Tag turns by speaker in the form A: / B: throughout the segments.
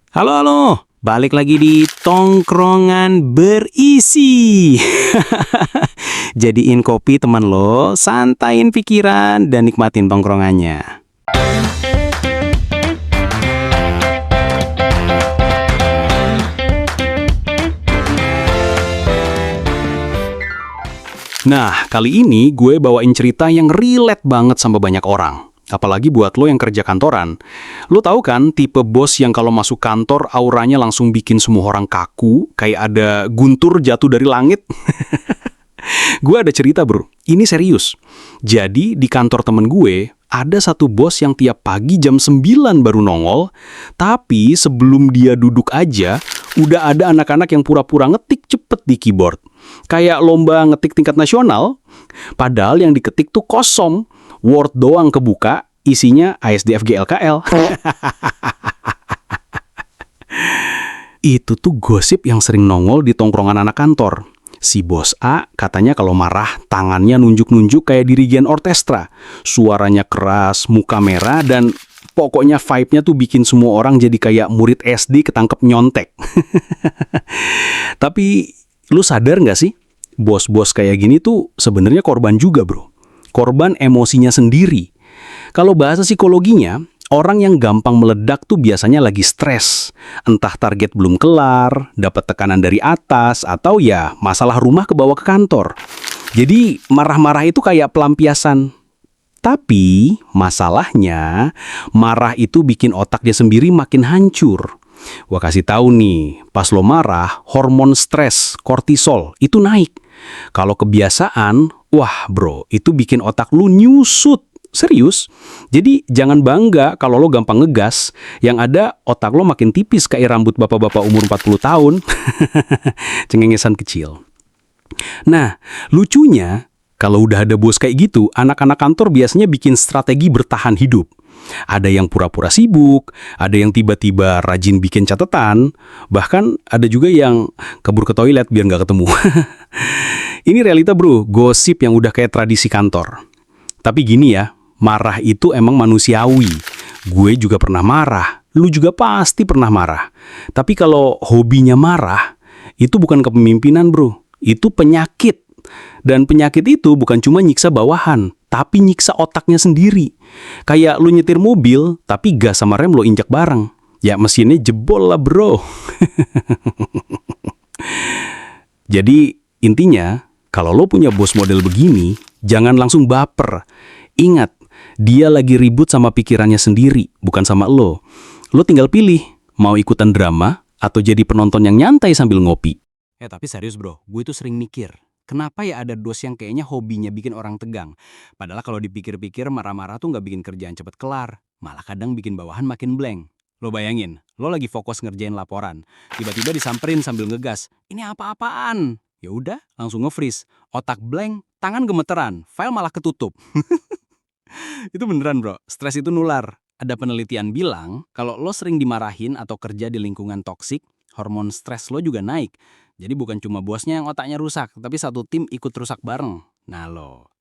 A: Halo, halo. Balik lagi di Tongkrongan Berisi. Jadiin kopi teman lo, santain pikiran, dan nikmatin tongkrongannya. Nah, kali ini gue bawain cerita yang relate banget sama banyak orang. Apalagi buat lo yang kerja kantoran. Lo tahu kan tipe bos yang kalau masuk kantor auranya langsung bikin semua orang kaku, kayak ada guntur jatuh dari langit? Gue ada cerita bro, ini serius. Jadi di kantor temen gue, ada satu bos yang tiap pagi jam 9 baru nongol, tapi sebelum dia duduk aja, udah ada anak-anak yang pura-pura ngetik cepet di keyboard. Kayak lomba ngetik tingkat nasional, padahal yang diketik tuh kosong. Word doang kebuka, isinya ASDFGLKL. Itu tuh gosip yang sering nongol di tongkrongan anak kantor. Si bos A katanya kalau marah tangannya nunjuk-nunjuk kayak dirigen orkestra. Suaranya keras, muka merah, dan pokoknya vibe-nya tuh bikin semua orang jadi kayak murid SD ketangkep nyontek. Tapi lu sadar nggak sih? Bos-bos kayak gini tuh sebenarnya korban juga bro. Korban emosinya sendiri. Kalau bahasa psikologinya, orang yang gampang meledak tuh biasanya lagi stres. Entah target belum kelar, dapat tekanan dari atas, atau ya masalah rumah kebawa ke kantor. Jadi marah-marah itu kayak pelampiasan. Tapi masalahnya, marah itu bikin otak dia sendiri makin hancur. Gua kasih tahu nih, pas lo marah, hormon stres, kortisol, itu naik. Kalau kebiasaan, wah bro, itu bikin otak lu nyusut. Serius. Jadi jangan bangga kalau lo gampang ngegas. Yang ada otak lo makin tipis kayak rambut bapak-bapak umur 40 tahun. Cengengesan kecil. Nah, lucunya, kalau udah ada bos kayak gitu, anak-anak kantor biasanya bikin strategi bertahan hidup. Ada yang pura-pura sibuk, ada yang tiba-tiba rajin bikin catatan, bahkan ada juga yang kabur ke toilet biar nggak ketemu. Ini realita bro, gosip yang udah kayak tradisi kantor. Tapi gini ya, marah itu emang manusiawi. Gue juga pernah marah, lu juga pasti pernah marah. Tapi kalau hobinya marah, itu bukan kepemimpinan bro, itu penyakit. Dan penyakit itu bukan cuma nyiksa bawahan, tapi nyiksa otaknya sendiri. Kayak lu nyetir mobil, tapi gas sama rem lo injak bareng. Ya mesinnya jebol lah bro. Jadi intinya, kalau lo punya bos model begini, jangan langsung baper. Ingat, dia lagi ribut sama pikirannya sendiri, bukan sama lo. Lo tinggal pilih, mau ikutan drama atau jadi penonton yang nyantai sambil ngopi. Tapi serius bro, gue tuh sering mikir. Kenapa ya ada dos yang kayaknya hobinya bikin orang tegang? Padahal kalau dipikir-pikir marah-marah tuh nggak bikin kerjaan cepet kelar. Malah kadang bikin bawahan makin blank. Lo bayangin, lo lagi fokus ngerjain laporan. Tiba-tiba disamperin sambil ngegas. Ini apa-apaan? Ya udah, langsung nge-freeze. Otak blank, tangan gemeteran, file malah ketutup. Itu beneran bro, stres itu nular. Ada penelitian bilang, kalau lo sering dimarahin atau kerja di lingkungan toksik, hormon stres lo juga naik. Jadi bukan cuma bosnya yang otaknya rusak, tapi satu tim ikut rusak bareng. Nah lo.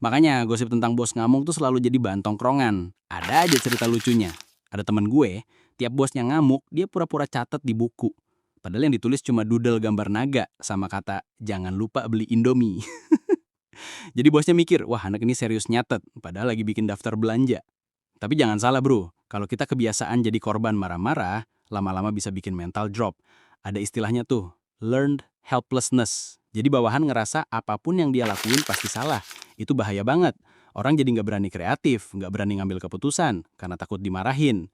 A: Makanya gosip tentang bos ngamuk tuh selalu jadi bahan tongkrongan. Ada aja cerita lucunya. Ada temen gue, tiap bosnya ngamuk, dia pura-pura catat di buku. Padahal yang ditulis cuma doodle gambar naga sama kata, jangan lupa beli Indomie. Jadi bosnya mikir, wah anak ini serius nyatet, padahal lagi bikin daftar belanja. Tapi jangan salah bro, kalau kita kebiasaan jadi korban marah-marah, lama-lama bisa bikin mental drop. Ada istilahnya tuh, learned helplessness. Jadi bawahan ngerasa apapun yang dia lakuin pasti salah. Itu bahaya banget. Orang jadi nggak berani kreatif, nggak berani ngambil keputusan, karena takut dimarahin.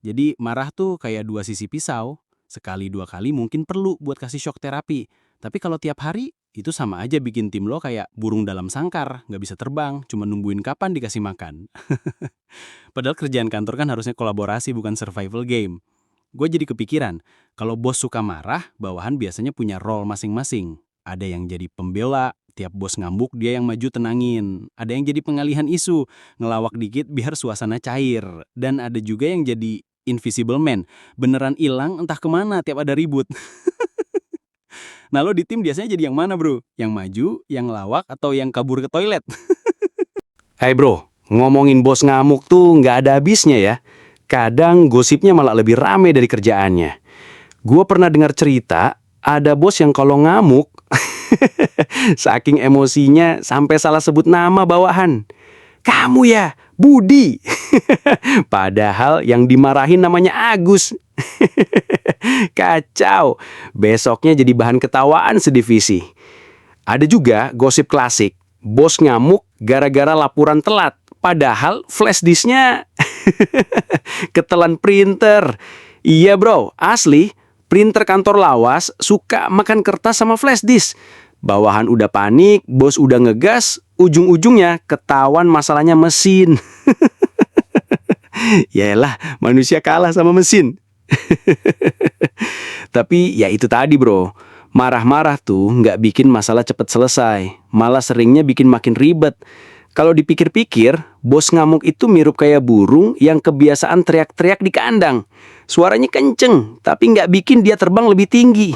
A: Jadi marah tuh kayak dua sisi pisau. Sekali dua kali mungkin perlu buat kasih shock terapi. Tapi kalau tiap hari, itu sama aja bikin tim lo kayak burung dalam sangkar. Nggak bisa terbang, cuma nungguin kapan dikasih makan. Padahal kerjaan kantor kan harusnya kolaborasi bukan survival game. Gue jadi kepikiran, kalau bos suka marah, bawahan biasanya punya role masing-masing. Ada yang jadi pembela, tiap bos ngambuk dia yang maju tenangin. Ada yang jadi pengalihan isu, ngelawak dikit biar suasana cair. Dan ada juga yang jadi invisible man, beneran hilang entah kemana tiap ada ribut. Nah lo di tim biasanya jadi yang mana bro? Yang maju, yang ngelawak, atau yang kabur ke toilet? Hai bro, ngomongin bos ngamuk tuh nggak ada habisnya ya. Kadang gosipnya malah lebih rame dari kerjaannya. Gue pernah dengar cerita, ada bos yang kalau ngamuk, saking emosinya sampai salah sebut nama bawahan. Kamu ya, Budi. Padahal yang dimarahin namanya Agus. Kacau. Besoknya jadi bahan ketawaan sedivisi. Ada juga gosip klasik. Bos ngamuk gara-gara laporan telat. Padahal flash disknya ketelan printer. Iya bro, asli. Printer kantor lawas suka makan kertas sama flash disk. Bawahan udah panik, bos udah ngegas, ujung-ujungnya ketahuan masalahnya mesin. Yaelah, manusia kalah sama mesin. Tapi ya itu tadi bro, marah-marah tuh nggak bikin masalah cepet selesai, malah seringnya bikin makin ribet. Kalau dipikir-pikir, bos ngamuk itu mirip kayak burung yang kebiasaan teriak-teriak di kandang. Suaranya kenceng, tapi nggak bikin dia terbang lebih tinggi.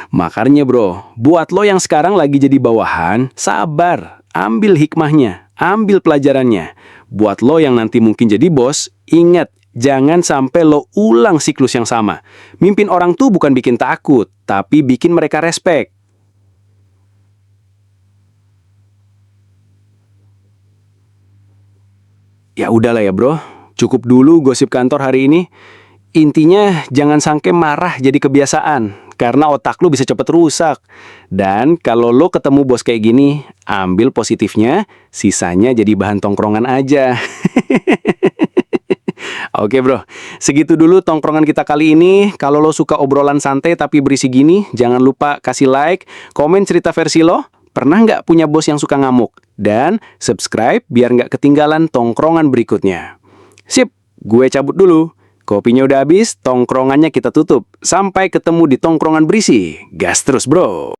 A: Makanya bro, buat lo yang sekarang lagi jadi bawahan, sabar, ambil hikmahnya, ambil pelajarannya. Buat lo yang nanti mungkin jadi bos, ingat, jangan sampai lo ulang siklus yang sama. Mimpin orang tuh bukan bikin takut, tapi bikin mereka respect. Ya udahlah ya bro, cukup dulu gosip kantor hari ini. Intinya jangan sampai marah jadi kebiasaan, karena otak lu bisa cepet rusak. Dan kalau lo ketemu bos kayak gini, ambil positifnya, sisanya jadi bahan tongkrongan aja. Oke bro, segitu dulu tongkrongan kita kali ini. Kalau lo suka obrolan santai tapi berisi gini, jangan lupa kasih like, komen cerita versi lo. Pernah nggak punya bos yang suka ngamuk? Dan subscribe biar nggak ketinggalan tongkrongan berikutnya. Sip, gue cabut dulu. Kopinya udah habis, tongkrongannya kita tutup. Sampai ketemu di tongkrongan berisi. Gas terus bro.